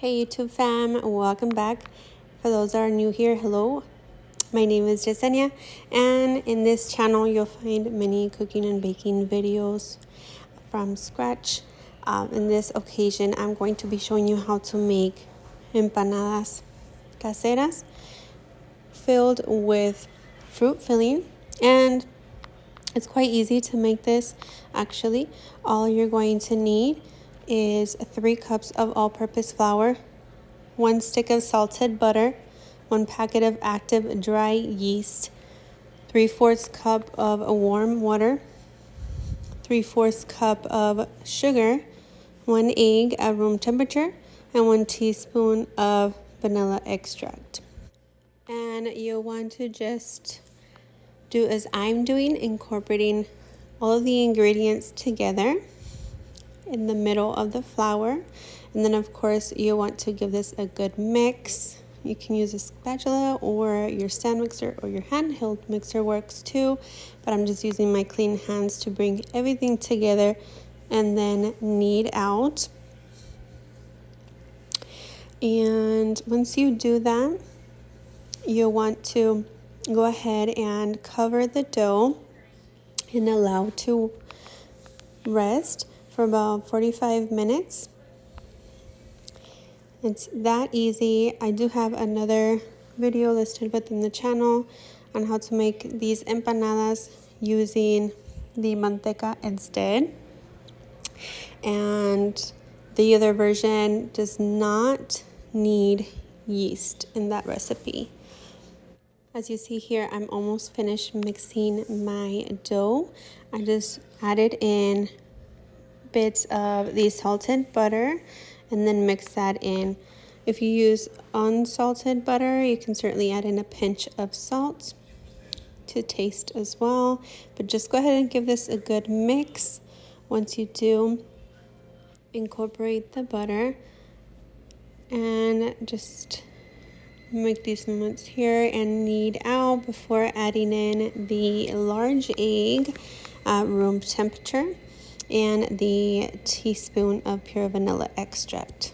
Hey YouTube fam, welcome back. For those that are new here, hello. My name is Jasenia, and in this channel you'll find many cooking and baking videos from scratch. In this occasion, I'm going to be showing you how to make empanadas caseras filled with fruit filling, and it's quite easy to make this. Actually, all you're going to need is 3 cups of all-purpose flour, 1 stick of salted butter, 1 packet of active dry yeast, 3/4 cup of warm water, 3/4 cup of sugar, 1 egg at room temperature, and 1 teaspoon of vanilla extract. And you'll want to just do as I'm doing, incorporating all of the ingredients together in the middle of the flour. And then of course you want to give this a good mix. You can use a spatula or your stand mixer, or your handheld mixer works too, but I'm just using my clean hands to bring everything together and then knead out. And once you do that, you'll want to go ahead and cover the dough and allow to rest for about 45 minutes. It's that easy. I do have another video listed within the channel on how to make these empanadas using the manteca instead. And the other version does not need yeast in that recipe. As you see here, I'm almost finished mixing my dough. I just added in bits of the salted butter and then mix that in. If you use unsalted butter, you can certainly add in a pinch of salt to taste as well. But just go ahead and give this a good mix. Once you do, incorporate the butter and just make these moments here and knead out before adding in the large egg at room temperature and the teaspoon of pure vanilla extract.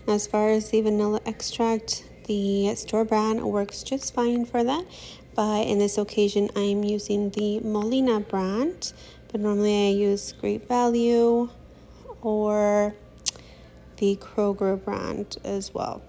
Now, as far as the vanilla extract, the store brand works just fine for that, but in this occasion I'm using the Molina brand, but normally I use Great Value or the Kroger brand as well.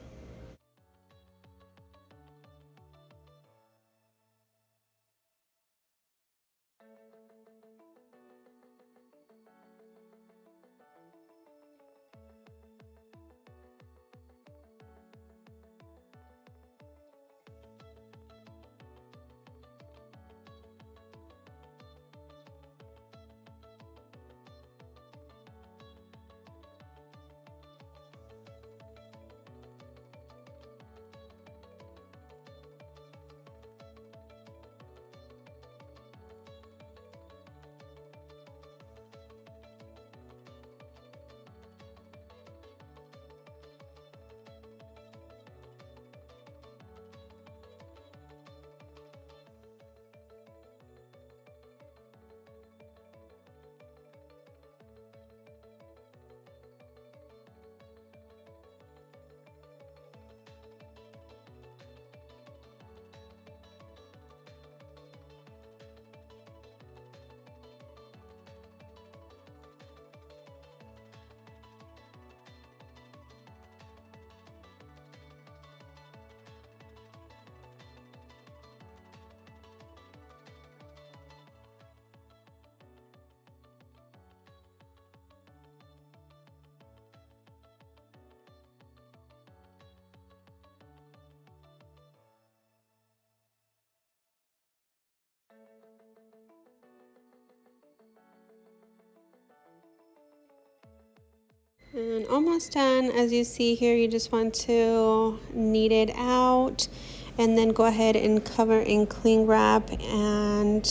And almost done. As you see here, you just want to knead it out and then go ahead and cover in cling wrap, and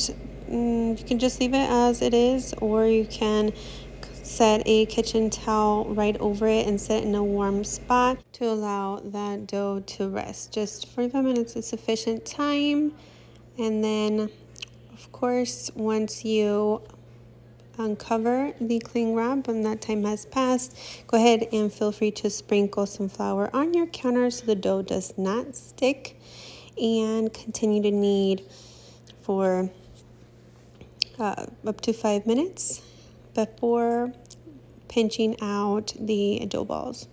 you can just leave it as it is, or you can set a kitchen towel right over it and set it in a warm spot to allow that dough to rest. Just 45 minutes is sufficient time. And then of course once you uncover the cling wrap when that time has passed. Go ahead and feel free to sprinkle some flour on your counter so the dough does not stick, and continue to knead for up to 5 minutes before pinching out the dough balls.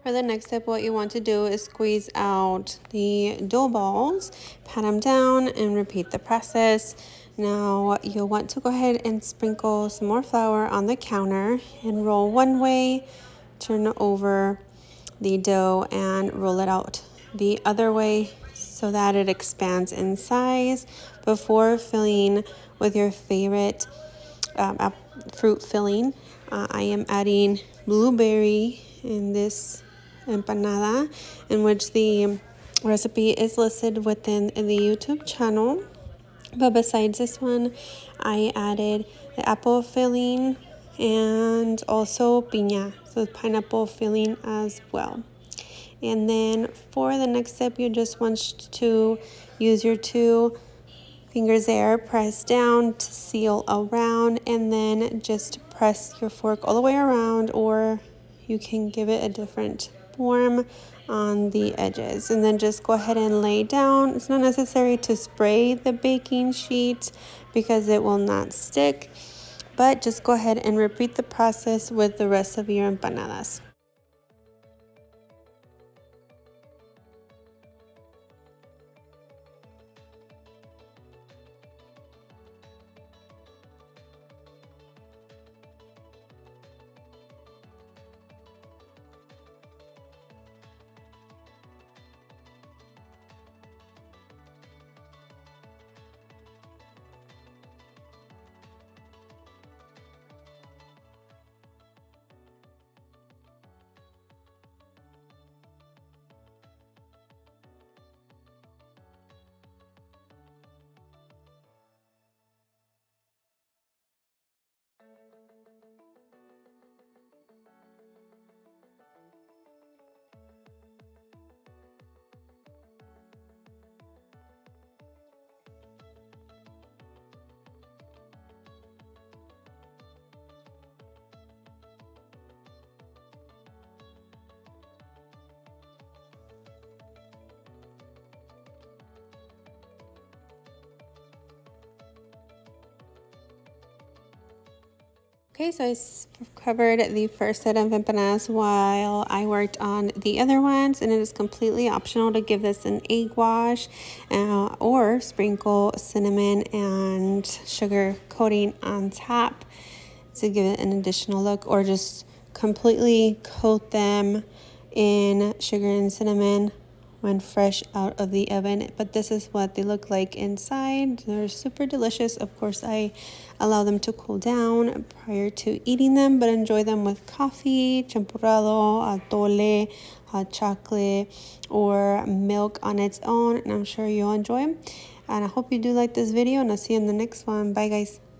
For the next step, what you want to do is squeeze out the dough balls, pat them down, and repeat the process. Now you'll want to go ahead and sprinkle some more flour on the counter and roll one way, turn over the dough and roll it out the other way so that it expands in size before filling with your favorite fruit filling. I am adding blueberry in this empanada, in which the recipe is listed within the YouTube channel. But besides this one, I added the apple filling and also piña, so pineapple filling as well. And then for the next step, you just want to use your 2 fingers there, press down to seal around, and then just press your fork all the way around, or you can give it a different form on the edges. And then just go ahead and lay down. It's not necessary to spray the baking sheet because it will not stick, but just go ahead and repeat the process with the rest of your empanadas. Okay, so I covered the first set of empanadas while I worked on the other ones, and it is completely optional to give this an egg wash or sprinkle cinnamon and sugar coating on top to give it an additional look, or just completely coat them in sugar and cinnamon when fresh out of the oven. But this is what they look like inside. They're super delicious. Of course, I allow them to cool down prior to eating them, but enjoy them with coffee, champurrado, atole, hot chocolate, or milk on its own, and I'm sure you'll enjoy them. And I hope you do like this video, and I'll see you in the next one. Bye, guys.